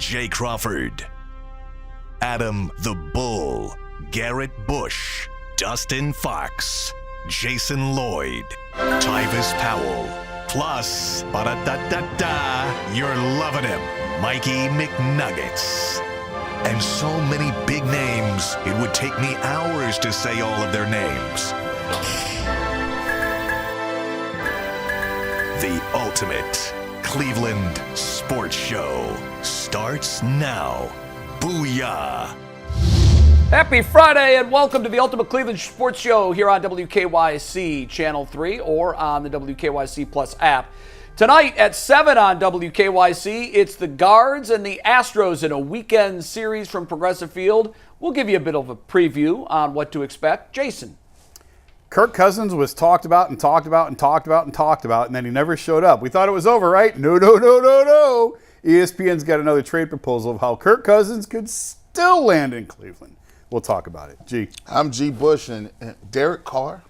Jay Crawford, Adam the Bull, Garrett Bush, Dustin Fox, Jason Lloyd, Tyvis Powell, plus, ba-da-da-da-da, you're loving him, Mikey McNuggets. And so many big names, it would take me hours to say all of their names. The ultimate Cleveland sports show starts now. Booyah! Happy Friday and welcome to the Ultimate Cleveland Sports Show here on WKYC Channel 3 or on the WKYC Plus app. Tonight at 7 on WKYC, it's the Guards and the Astros in a weekend series from Progressive Field. We'll give you a bit of a preview on what to expect. Jason. Kirk Cousins was talked about, and then he never showed up. We thought it was over, right? No. ESPN's got another trade proposal of how Kirk Cousins could still land in Cleveland. We'll talk about it. G. I'm G. Bush, and Derek Carr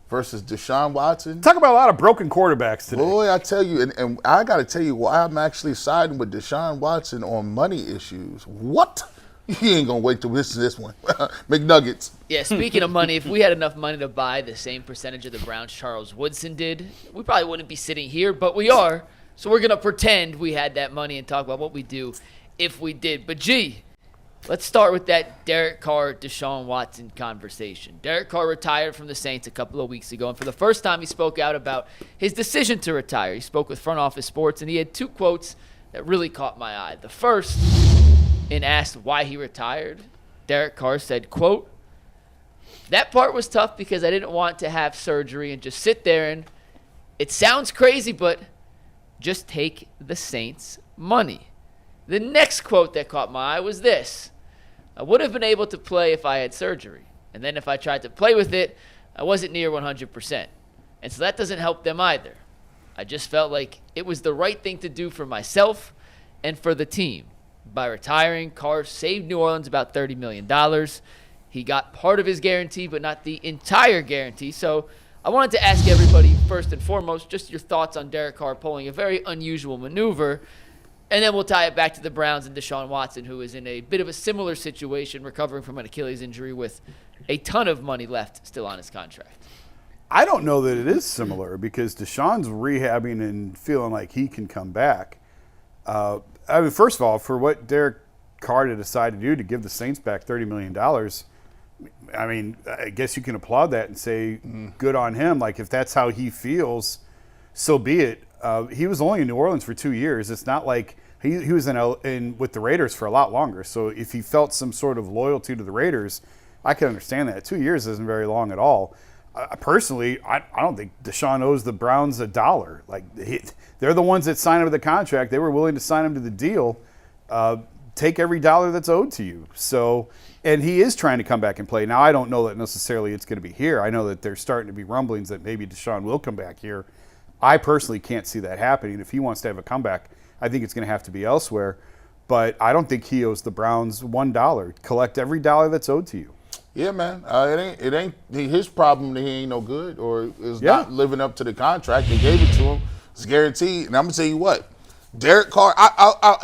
versus Deshaun Watson. Talk about a lot of broken quarterbacks today. Boy, I tell you, and I got to tell you why I'm actually siding with Deshaun Watson on money issues. What? He ain't going to wait till this one. McNuggets. Yeah, speaking of money, if we had enough money to buy the same percentage of the Browns Charles Woodson did, we probably wouldn't be sitting here, but we are. So we're going to pretend we had that money and talk about what we do if we did. But, G, let's start with that Derek Carr, Deshaun Watson conversation. Derek Carr retired from the Saints a couple of weeks ago, and for the first time he spoke out about his decision to retire. He spoke with Front Office Sports, and he had two quotes that really caught my eye. The first, and asked why he retired, Derek Carr said, quote, "That part was tough because I didn't want to have surgery and just sit there and it sounds crazy, but just take the Saints' money." The next quote that caught my eye was this: "I would have been able to play if I had surgery. And then if I tried to play with it, I wasn't near 100%. And so that doesn't help them either. I just felt like it was the right thing to do for myself and for the team. By retiring, Carr saved New Orleans about $30 million. He got part of his guarantee, but not the entire guarantee. So I wanted to ask everybody, first and foremost, just your thoughts on Derek Carr pulling a very unusual maneuver. And then we'll tie it back to the Browns and Deshaun Watson, who is in a bit of a similar situation, recovering from an Achilles injury with a ton of money left still on his contract." I don't know that it is similar because Deshaun's rehabbing and feeling like he can come back. First of all, for what Derek Carr to decide to do to give the Saints back $30 million, I guess you can applaud that and say good on him. Like, if that's how he feels, so be it. He was only in New Orleans for 2 years. It's not like he was in with the Raiders for a lot longer. So if he felt some sort of loyalty to the Raiders, I can understand that. 2 years isn't very long at all. Personally, I don't think Deshaun owes the Browns a dollar. Like, they're the ones that signed him to the contract. They were willing to sign him to the deal. Take every dollar that's owed to you. So, and he is trying to come back and play. Now, I don't know that necessarily it's going to be here. I know that there's starting to be rumblings that maybe Deshaun will come back here. I personally can't see that happening. If he wants to have a comeback, I think it's going to have to be elsewhere. But I don't think he owes the Browns $1. Collect every dollar that's owed to you. Yeah, man. It ain't his problem that he ain't no good or is not living up to the contract. They gave it to him. It's guaranteed. And I'm going to tell you what. Derek Carr,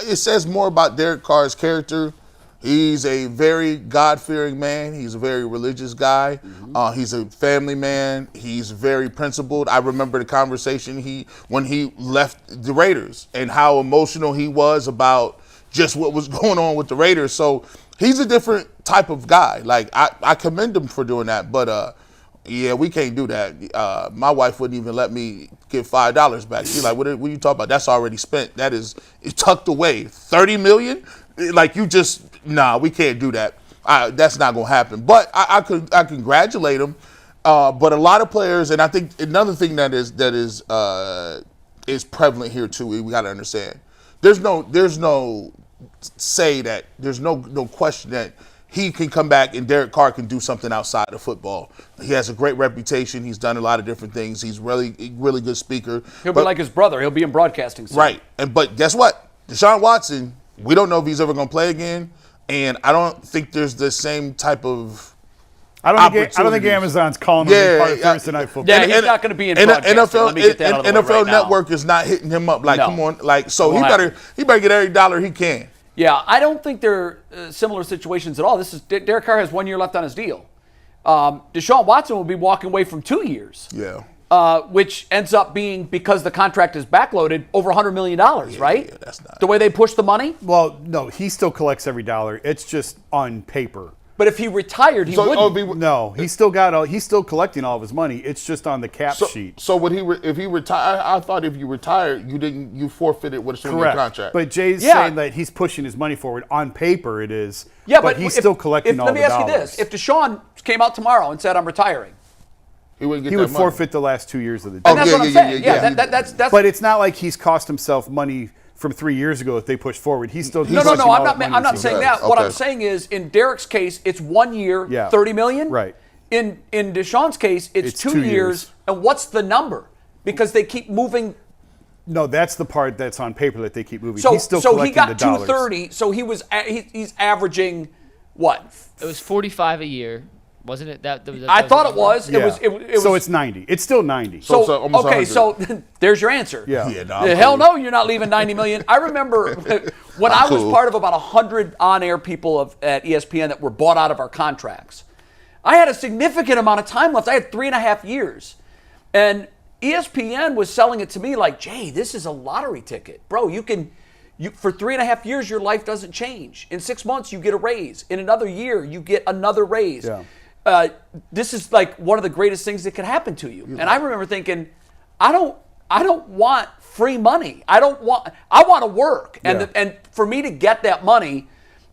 it says more about Derek Carr's character. He's a very God-fearing man. He's a very religious guy. Mm-hmm. He's a family man. He's very principled. I remember the conversation when he left the Raiders and how emotional he was about just what was going on with the Raiders. So he's a different type of guy. Like, I commend him for doing that. But, yeah, we can't do that. My wife wouldn't even let me get $5 back. She's like, what are you talking about? That's already spent. That is tucked away. $30 million? Like, you just, we can't do that. That's not going to happen. But I congratulate him. But a lot of players, and I think another thing that is prevalent here too, we got to understand. There's no question that he can come back and Derek Carr can do something outside of football. He has a great reputation. He's done a lot of different things. He's really good speaker. He'll be like his brother. He'll be in broadcasting soon. Right. But guess what? Deshaun Watson, we don't know if he's ever going to play again, and I don't think there's the same type of I don't think Amazon's calling him to be part of Thursday Night Football. Yeah, he's not going to be in broadcasting. NFL Network is not hitting him up like, come on, like, so he better get every dollar he can. Yeah, I don't think they're similar situations at all. Derek Carr has 1 year left on his deal. Deshaun Watson will be walking away from 2 years. Yeah. Which ends up being, because the contract is backloaded, over $100 million, right? Yeah, that's not the way they push the money. Well, no, he still collects every dollar. It's just on paper. But if he retired, he wouldn't. No, he's still collecting all of his money. It's just on the cap sheet. So would if he retired? I thought if you retired, you forfeited what's in your contract. But Jay's saying that he's pushing his money forward. On paper, it is. Yeah, but he's still collecting all the dollars. Let me ask you this: if Deshaun came out tomorrow and said, "I'm retiring," he would forfeit the last 2 years of the and deal. that's what I'm saying. Yeah, that's. But it's not like he's cost himself money from 3 years ago that they pushed forward. He's still No. I'm not saying that. What I'm saying is, in Derek's case, it's 1 year, $30 million. Right. In Deshaun's case, it's 2 years. And what's the number? Because they keep moving. No, that's the part that's on paper that they keep moving. So, he's still so collecting he got the dollars. 230. So he's averaging what? It was 45 a year, wasn't it? I thought it was. Yeah. It was. So it's 90. It's still 90. So almost okay, 100. so there's your answer. Yeah. Hell no, you're not leaving $90 million. I remember when I was part of about 100 on-air people at ESPN that were bought out of our contracts. I had a significant amount of time left. I had 3.5 years, and ESPN was selling it to me like, Jay, this is a lottery ticket, bro. You for 3.5 years, your life doesn't change. In 6 months, you get a raise. In another year, you get another raise. Yeah. This is like one of the greatest things that could happen to you. And I remember thinking, I don't want free money. I want to work. And for me to get that money,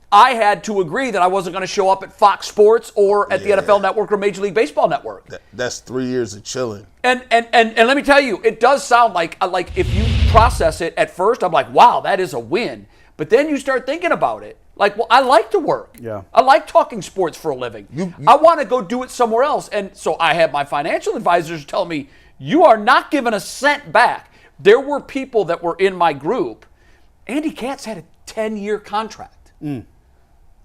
I had to agree that I wasn't going to show up at Fox Sports or at the NFL Network or Major League Baseball Network. That's 3 years of chilling. And let me tell you, it does sound like if you process it at first, I'm like, wow, that is a win. But then you start thinking about it. Like, well, I like to work. Yeah. I like talking sports for a living. I want to go do it somewhere else. And so I had my financial advisors tell me, you are not giving a cent back. There were people that were in my group. Andy Katz had a 10-year contract.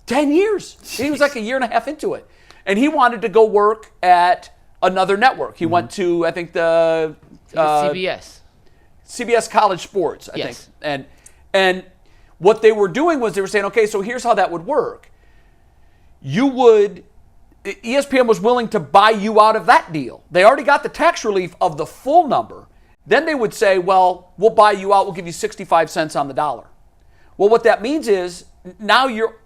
10 years. He was like a year and a half into it. And he wanted to go work at another network. He went to, I think, the CBS College Sports, I think. And what they were doing was they were saying, okay, so here's how that would work. ESPN was willing to buy you out of that deal. They already got the tax relief of the full number. Then they would say, well, we'll buy you out. We'll give you 65 cents on the dollar. Well, what that means is now you're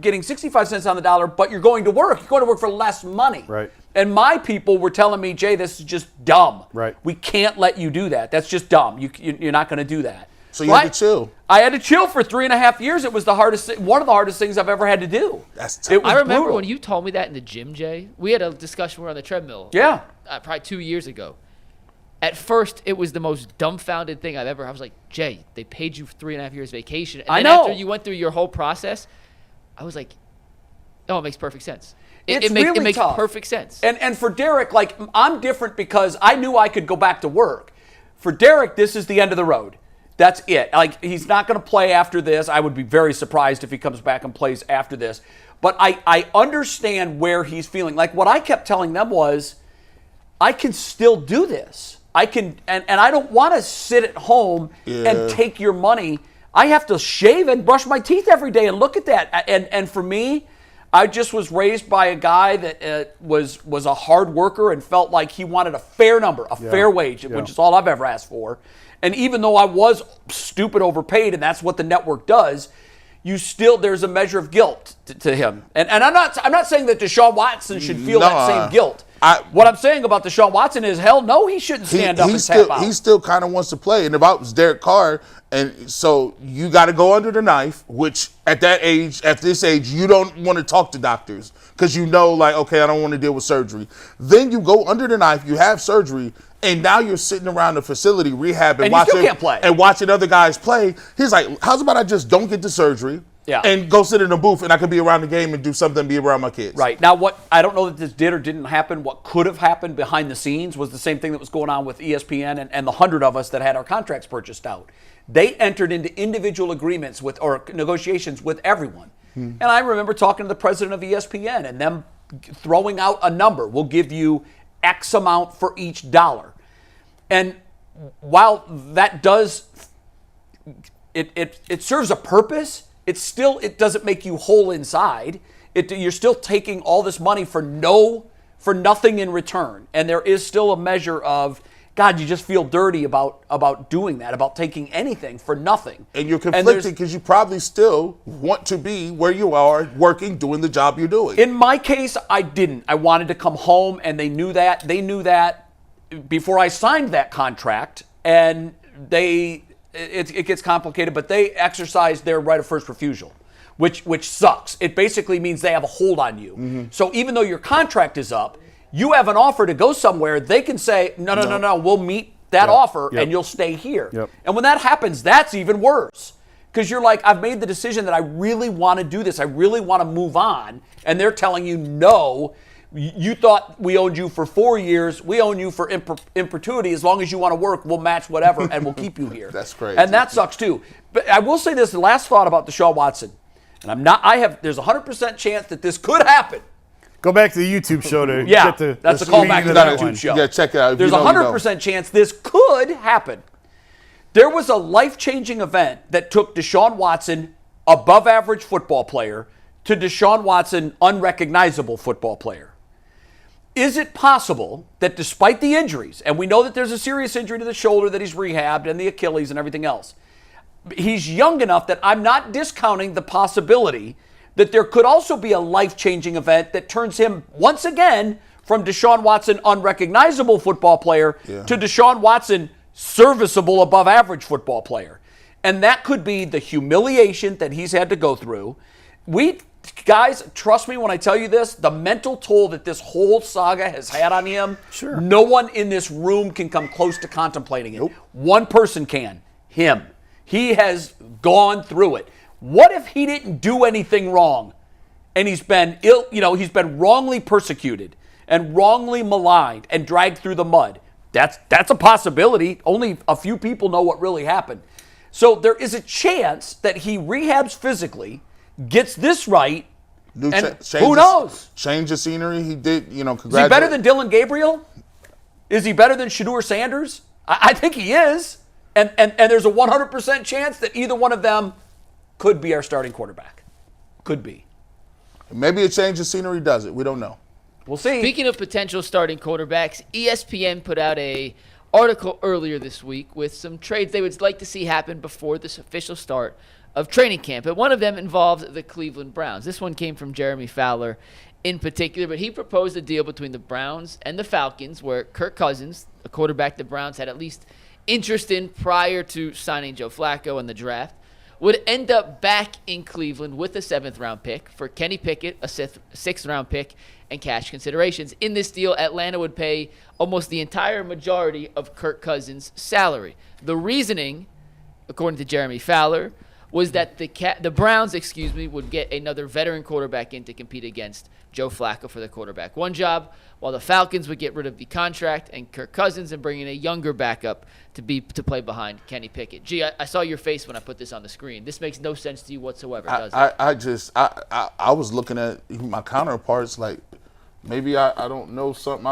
getting 65 cents on the dollar, but you're going to work. You're going to work for less money. Right. And my people were telling me, Jay, this is just dumb. Right. We can't let you do that. That's just dumb. You're not going to do that. So you had to chill. I had to chill for 3.5 years. It was one of the hardest things I've ever had to do. That's tough. I remember brutal. when you told me that in the gym, Jay. We had a discussion. We were on the treadmill. Yeah. Probably 2 years ago. At first, it was the most dumbfounded thing I've ever. I was like, Jay, they paid you 3.5 years vacation. And then after you went through your whole process, I was like, oh, it makes perfect sense. It makes tough. Perfect sense. And for Derek, like, I'm different because I knew I could go back to work. For Derek, this is the end of the road. That's it. Like, he's not going to play after this. I would be very surprised if he comes back and plays after this. But I understand where he's feeling. Like, what I kept telling them was, I can still do this. I can, and I don't want to sit at home and take your money. I have to shave and brush my teeth every day and look at that. And for me, I just was raised by a guy that was a hard worker and felt like he wanted a fair number, fair wage, which is all I've ever asked for. And even though I was stupid overpaid, and that's what the network does, there's a measure of guilt to him. And I'm not saying that Deshaun Watson should feel that same guilt. What I'm saying about Deshaun Watson is, hell no, he shouldn't stand up and tap out. He still kind of wants to play. And if I was Derek Carr, and so you got to go under the knife, which at this age, you don't want to talk to doctors because you know, like, okay, I don't want to deal with surgery. Then you go under the knife, you have surgery, and now you're sitting around the facility rehabbing, watching other guys play. He's like, how's about I just don't get the surgery and go sit in a booth and I can be around the game and do something, be around my kids. Right. Now, what I don't know that this did or didn't happen. What could have happened behind the scenes was the same thing that was going on with ESPN and the 100 of us that had our contracts purchased out. They entered into individual agreements or negotiations with everyone. And I remember talking to the president of ESPN and them throwing out a number. We'll give you X amount for each dollar. And while that does it serves a purpose. It doesn't make you whole inside. You're still taking all this money for nothing in return. And there is still a measure of, God, you just feel dirty about doing that, about taking anything for nothing. And you're conflicted because you probably still want to be where you are, working, doing the job you're doing. In my case, I didn't. I wanted to come home, and they knew that. They knew that before I signed that contract, and it gets complicated, but they exercised their right of first refusal, which sucks. It basically means they have a hold on you. Mm-hmm. So even though your contract is up, you have an offer to go somewhere, they can say, no, we'll meet that offer and you'll stay here. Yep. And when that happens, that's even worse. Because you're like, I've made the decision that I really want to do this. I really want to move on. And they're telling you, no, you thought we owned you for 4 years. We own you for in perpetuity. As long as you want to work, we'll match whatever and we'll keep you here. That's crazy. And that sucks too. But I will say this, the last thought about Deshaun Watson. And there's a 100% chance that this could happen. Go back to the YouTube show to get the that's a callback to the YouTube show. Yeah, check it out. There's a 100% chance this could happen. There was a life-changing event that took Deshaun Watson, above average football player, to Deshaun Watson, unrecognizable football player. Is it possible that despite the injuries, and we know that there's a serious injury to the shoulder that he's rehabbed and the Achilles and everything else, he's young enough that I'm not discounting the possibility that there could also be a life-changing event that turns him once again from Deshaun Watson, unrecognizable football player, to Deshaun Watson, serviceable above average football player. And that could be the humiliation that he's had to go through. Guys, trust me when I tell you this, the mental toll that this whole saga has had on him, no one in this room can come close to contemplating it. Nope. One person can, him. He has gone through it. What if he didn't do anything wrong and he's been he's been wrongly persecuted and wrongly maligned and dragged through the mud? That's a possibility. Only a few people know what really happened. So there is a chance that he rehabs physically, gets this right, and who knows? Change the scenery. He did, congratulations. Is he better than Dillon Gabriel? Is he better than Shedeur Sanders? I think he is. And there's a 100% chance that either one of them could be our starting quarterback. Could be. Maybe a change of scenery does it. We don't know. We'll see. Speaking of potential starting quarterbacks, ESPN put out a article earlier this week with some trades they would like to see happen before this official start of training camp. And one of them involved the Cleveland Browns. This one came from Jeremy Fowler in particular, but he proposed a deal between the Browns and the Falcons where Kirk Cousins, a quarterback the Browns had at least interest in prior to signing Joe Flacco in the draft, would end up back in Cleveland with a 7th-round pick for Kenny Pickett, a 6th-round pick, and cash considerations. In this deal, Atlanta would pay almost the entire majority of Kirk Cousins' salary. The reasoning, according to Jeremy Fowler, was that the Browns, would get another veteran quarterback in to compete against Joe Flacco for the quarterback one job, while the Falcons would get rid of the contract and Kirk Cousins and bring in a younger backup to play behind Kenny Pickett. Gee, I saw your face when I put this on the screen. This makes no sense to you whatsoever, does it? I was looking at my counterparts like maybe I don't know something.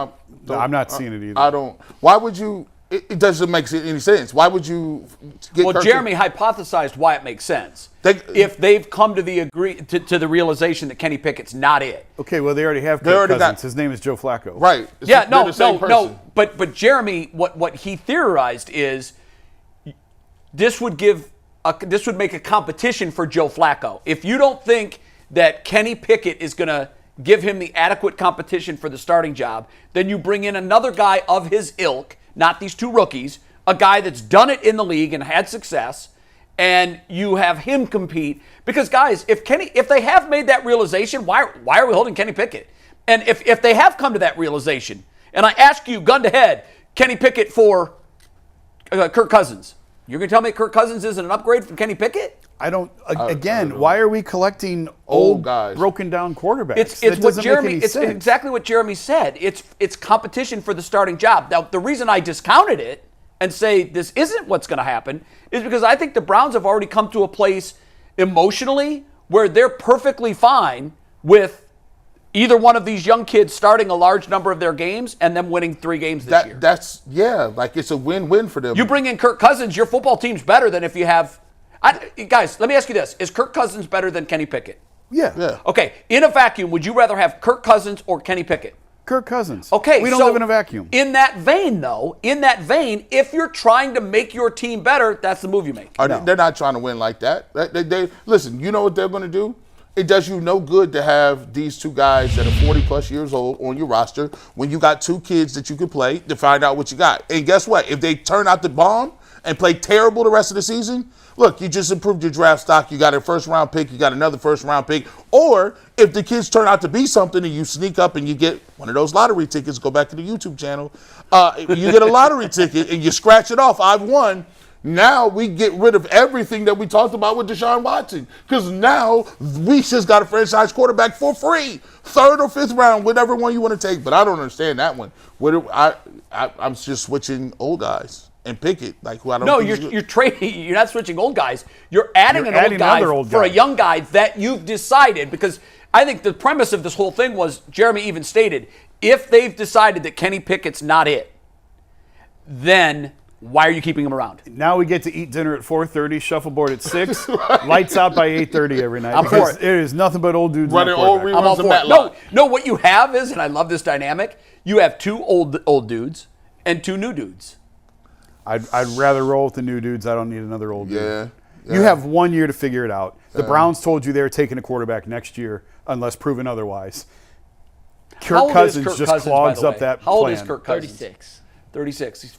I'm not seeing it either. Why would you? It doesn't make any sense. Why would you get Kirk? Jeremy hypothesized why it makes sense. If they've come to the realization that Kenny Pickett's not it. Okay, well, they already have Kirk Cousins. His name is Joe Flacco. Right. No. But Jeremy, what he theorized is this would make a competition for Joe Flacco. If you don't think that Kenny Pickett is going to give him the adequate competition for the starting job, then you bring in another guy of his ilk, not these two rookies, a guy that's done it in the league and had success, and you have him compete. Because, guys, if they have made that realization, why are we holding Kenny Pickett? And if they have come to that realization, and I ask you, gun to head, Kenny Pickett for Kirk Cousins, you're going to tell me Kirk Cousins isn't an upgrade from Kenny Pickett? I don't. Again, why are we collecting old guys, broken down quarterbacks? It's what Jeremy. It's exactly what Jeremy said. It's competition for the starting job. Now, the reason I discounted it and say this isn't what's going to happen is because I think the Browns have already come to a place emotionally where they're perfectly fine with either one of these young kids starting a large number of their games and them winning 3 games this year. Like it's a win-win for them. You bring in Kirk Cousins, your football team's better than if you have. Guys, let me ask you this. Is Kirk Cousins better than Kenny Pickett? Yeah. Okay, in a vacuum, would you rather have Kirk Cousins or Kenny Pickett? Kirk Cousins. Okay, we don't so live in a vacuum. In that vein, though, if you're trying to make your team better, that's the move you make. They're not trying to win like that. They listen, you know what they're going to do? It does you no good to have these two guys that are 40-plus years old on your roster when you got two kids that you can play to find out what you got. And guess what? If they turn out the bomb and play terrible the rest of the season, look, you just improved your draft stock. You got a first-round pick. You got another first-round pick. Or if the kids turn out to be something and you sneak up and you get one of those lottery tickets, go back to the YouTube channel, you get a lottery ticket and you scratch it off. I've won. Now we get rid of everything that we talked about with Deshaun Watson because now we just got a franchise quarterback for free, 3rd or 5th round, whatever one you want to take. But I don't understand that one. I'm just switching old guys and Pickett, like who I don't. No, you're trading. You're not switching old guys. You're adding an old guy for a young guy that you've decided because I think the premise of this whole thing was Jeremy even stated if they've decided that Kenny Pickett's not it, then. Why are you keeping him around? Now we get to eat dinner at 4:30, shuffleboard at 6, lights out by 8:30 every night. I'm for it. It is nothing but old dudes running all I'm all for it. No, what you have is, and I love this dynamic, you have 2 old dudes and 2 new dudes. I'd rather roll with the new dudes. I don't need another old dude. Yeah. You have 1 year to figure it out. The Browns told you they were taking a quarterback next year unless proven otherwise. Kirk Cousins just clogs up that plan. How old is Kirk Cousins? 36. 36. He's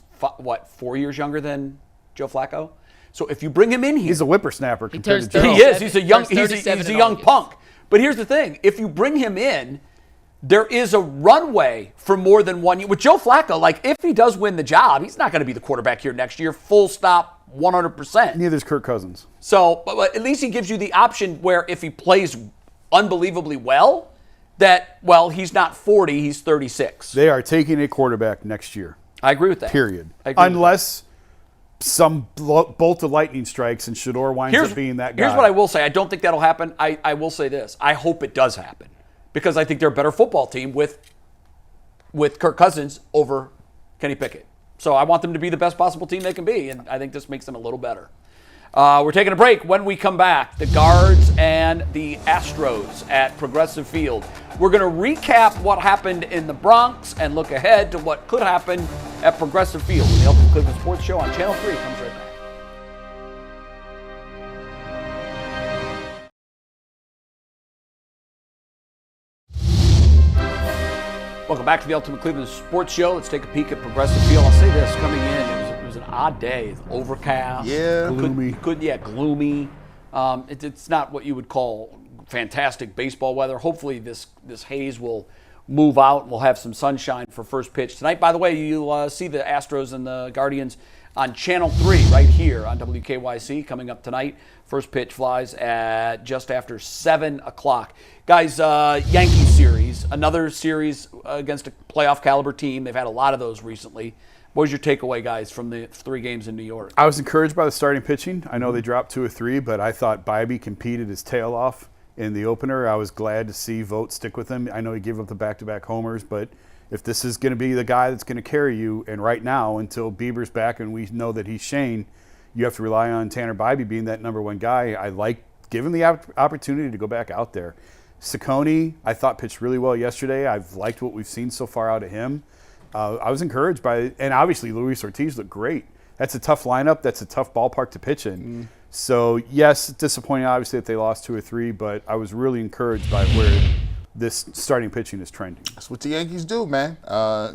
4 years younger than Joe Flacco? So if you bring him in here, he's a whippersnapper compared to Joe. He is. He's a young punk. But here's the thing: if you bring him in, there is a runway for more than 1 year. With Joe Flacco, like if he does win the job, he's not going to be the quarterback here next year. Full stop, 100%. Neither is Kirk Cousins. So, but at least he gives you the option where if he plays unbelievably well, he's not 40, he's 36. They are taking a quarterback next year. I agree with that. Period. Unless some bolt of lightning strikes and Shedeur winds up being that guy. Here's what I will say. I don't think that'll happen. I will say this. I hope it does happen because I think they're a better football team with Kirk Cousins over Kenny Pickett. So I want them to be the best possible team they can be, and I think this makes them a little better. We're taking a break. When we come back, the Guards and the Astros at Progressive Field. We're going to recap what happened in the Bronx and look ahead to what could happen at Progressive Field. The Ultimate Cleveland Sports Show on Channel 3 comes right back. Welcome back to the Ultimate Cleveland Sports Show. Let's take a peek at Progressive Field. I'll say this, coming in, it was an odd day. Overcast. Yeah. Gloomy. Gloomy. It's not what you would call fantastic baseball weather. Hopefully this haze will move out and we'll have some sunshine for first pitch tonight. By the way, you'll see the Astros and the Guardians on Channel 3 right here on WKYC coming up tonight. First pitch flies at just after 7 o'clock. Guys, Yankees series, another series against a playoff caliber team. They've had a lot of those recently. What was your takeaway, guys, from the 3 games in New York? I was encouraged by the starting pitching. I know they dropped 2 or 3, but I thought Bybee competed his tail off in the opener. I was glad to see Vogt stick with him. I know he gave up the back-to-back homers, but if this is going to be the guy that's going to carry you, and right now, until Bieber's back and we know that he's Shane, you have to rely on Tanner Bybee being that number 1 guy. I like giving the opportunity to go back out there. Ciccone, I thought pitched really well yesterday. I've liked what we've seen so far out of him. I was encouraged by it. And obviously Luis Ortiz looked great. That's a tough lineup. That's a tough ballpark to pitch in. So, yes, disappointing obviously that they lost 2 or 3, but I was really encouraged by where this starting pitching is trending. That's what the Yankees do, man.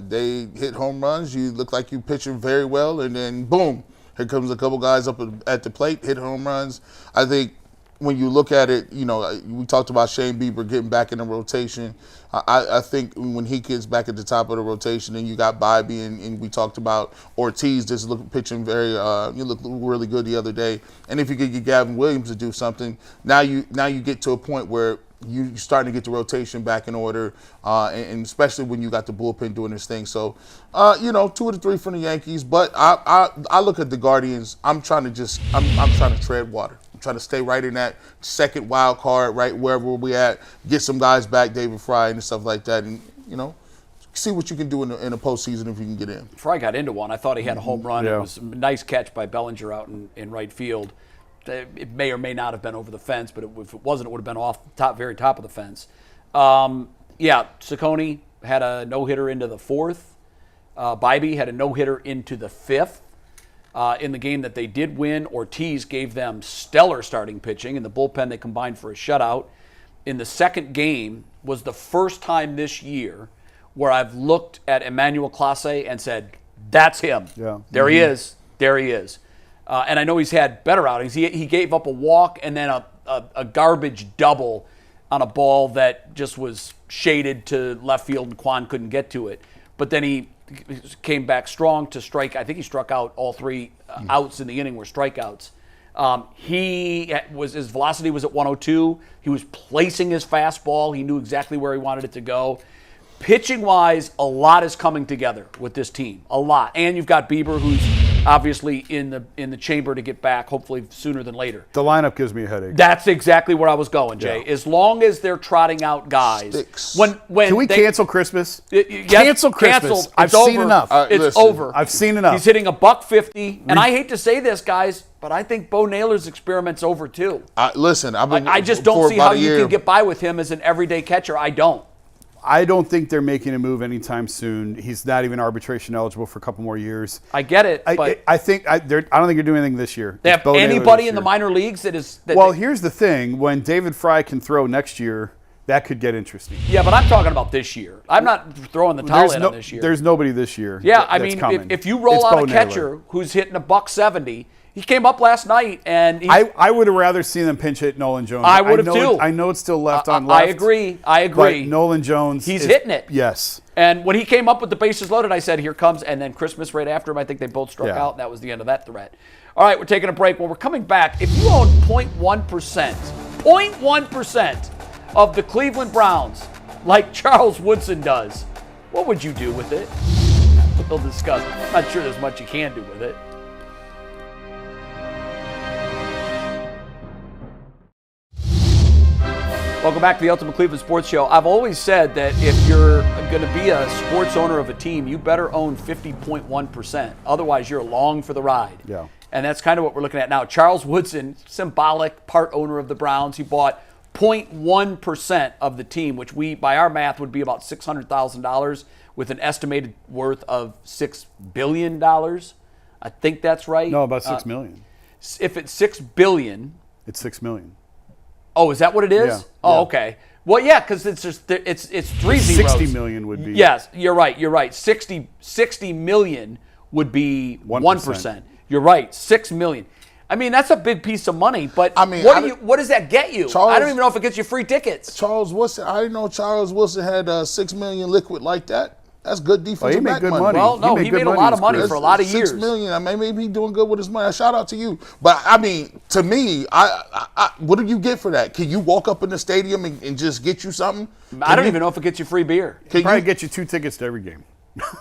They hit home runs. You look like you're pitching very well, and then, boom, here comes a couple guys up at the plate, hit home runs. I think when you look at it, you know, we talked about Shane Bieber getting back in the rotation. I think when he gets back at the top of the rotation, and you got Bybee, and we talked about Ortiz just pitching very, you look really good the other day. And if you could get Gavin Williams to do something, now you get to a point where you're starting to get the rotation back in order, and especially when you got the bullpen doing this thing. So, 2 or 3 from the Yankees. But I look at the Guardians. I'm trying to tread water. I'm trying to stay right in that second wild card, right wherever we at. Get some guys back, David Fry and stuff like that, and see what you can do in the postseason if you can get in. Fry got into one. I thought he had a home run. Yeah. It was a nice catch by Bellinger out in right field. It may or may not have been over the fence, but if it wasn't, it would have been off the very top of the fence. Ciccone had a no-hitter into the 4th. Bybee had a no-hitter into the 5th. In the game that they did win, Ortiz gave them stellar starting pitching. In the bullpen, they combined for a shutout. In the second game was the first time this year where I've looked at Emmanuel Clase and said, that's him. Yeah. There he is. There he is. And I know he's had better outings. He gave up a walk and then a garbage double on a ball that just was shaded to left field and Quan couldn't get to it. But then he came back strong to strike. I think he struck out all 3 outs in the inning were strikeouts. His velocity was at 102. He was placing his fastball. He knew exactly where he wanted it to go. Pitching-wise, a lot is coming together with this team. A lot. And you've got Bieber, who's obviously in the chamber to get back, hopefully sooner than later. The lineup gives me a headache. That's exactly where I was going, Jay. Yeah. As long as they're trotting out guys. Sticks. Can we cancel Christmas? Cancel Christmas. Canceled. I've seen enough. It's over. I've seen enough. He's hitting $150, and I hate to say this, guys, but I think Bo Naylor's experiment's over too. I just don't see how you can get by with him as an everyday catcher. I don't. I don't think they're making a move anytime soon. He's not even arbitration eligible for a couple more years. I get it, but I don't think they're doing anything this year. They have Bo Naylor anybody this in the year. minor leagues that is. Here's the thing: when David Fry can throw next year, that could get interesting. Yeah, but I'm talking about this year. I'm not throwing the towel in on this year. There's nobody this year. Yeah, that's coming. if you roll It's out Bo a catcher Naylor. who's hitting $170, he came up last night and I would have rather seen them pinch hit Nolan Jones. I would have too. I know it's still left on left. I agree. But Nolan Jones, he's hitting it. Yes. And when he came up with the bases loaded, I said, here comes, and then Christmas right after him, I think they both struck Yeah. out, and that was the end of that threat. All right, we're taking a break. When we're coming back, if you own 0.1% of the Cleveland Browns, like Charles Woodson does, what would you do with it? We'll discuss. I'm not sure there's much you can do with it. Welcome back to the Ultimate Cleveland Sports Show. I've always said that if you're going to be a sports owner of a team, you better own 50.1%. Otherwise, you're along for the ride. Yeah. And that's kind of what we're looking at now. Charles Woodson, symbolic part owner of the Browns. He bought 0.1% of the team, which by our math, would be about $600,000 with an estimated worth of $6 billion. I think that's right. No, about $6 million. If it's $6 billion. It's $6 million. Oh, is that what it is? Yeah. Oh, Yeah. okay. Well, yeah, because it's 3 zeros. 60 million would be. Yes, you're right. 60 million would be 1%. You're right. 6 million. I mean, that's a big piece of money, but what does that get you? I don't even know if it gets you free tickets. Charles Wilson, I didn't know Charles Wilson had $6 million liquid like that. That's good defensive he made back good money. money. Well, no, he made a lot of money for a lot of years. $6 million. Maybe he's doing good with his money. Shout out to you. But I mean, to me, what do you get for that? Can you walk up in the stadium and just get you something? I don't even know if it gets you free beer. Can probably get you 2 tickets to every game.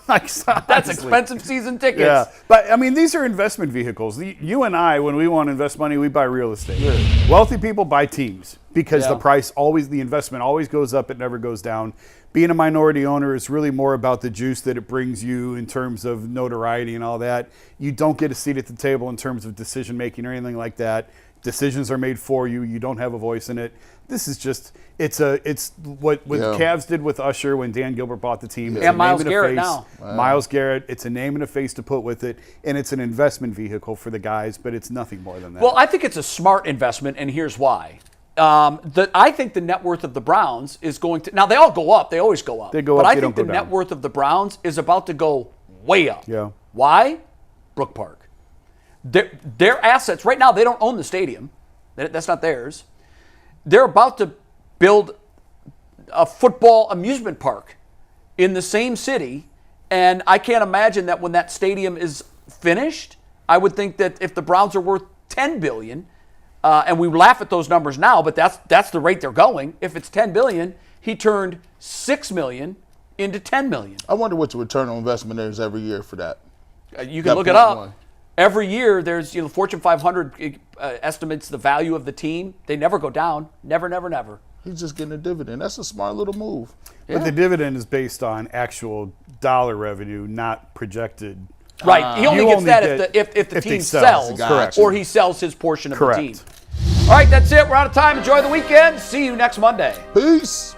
That's expensive season tickets. Yeah, but I mean, these are investment vehicles. You and I, when we want to invest money, we buy real estate. Yeah. Wealthy people buy teams because the investment always goes up. It never goes down. Being a minority owner is really more about the juice that it brings you in terms of notoriety and all that. You don't get a seat at the table in terms of decision making or anything like that. Decisions are made for you. You don't have a voice in it. This is just it's what Cavs did with Usher when Dan Gilbert bought the team. And Myles Garrett now. Myles Garrett. It's a name and a face to put with it, and it's an investment vehicle for the guys, but it's nothing more than that. Well, I think it's a smart investment, and here's why. I think the net worth of the Browns is going to – now, they all go up. They always go up. They go but up, I they think don't the go net down. worth of the Browns is about to go way up. Yeah. Why? Brook Park. Their assets – right now, they don't own the stadium. That's not theirs. They're about to build a football amusement park in the same city, and I can't imagine that when that stadium is finished, I would think that if the Browns are worth $10 billion – and we laugh at those numbers now, but that's the rate they're going. If it's $10 billion, he turned $6 million into $10 million. I wonder what the return on investment is every year for that. You can look it up. Every year, there's Fortune 500 estimates the value of the team. They never go down. Never, never, never. He's just getting a dividend. That's a smart little move. But the dividend is based on actual dollar revenue, not projected Right. He only You gets only that get if the if team they sell. sells, Gotcha. or he sells his portion of Correct. the team. All right, that's it. We're out of time. Enjoy the weekend. See you next Monday. Peace.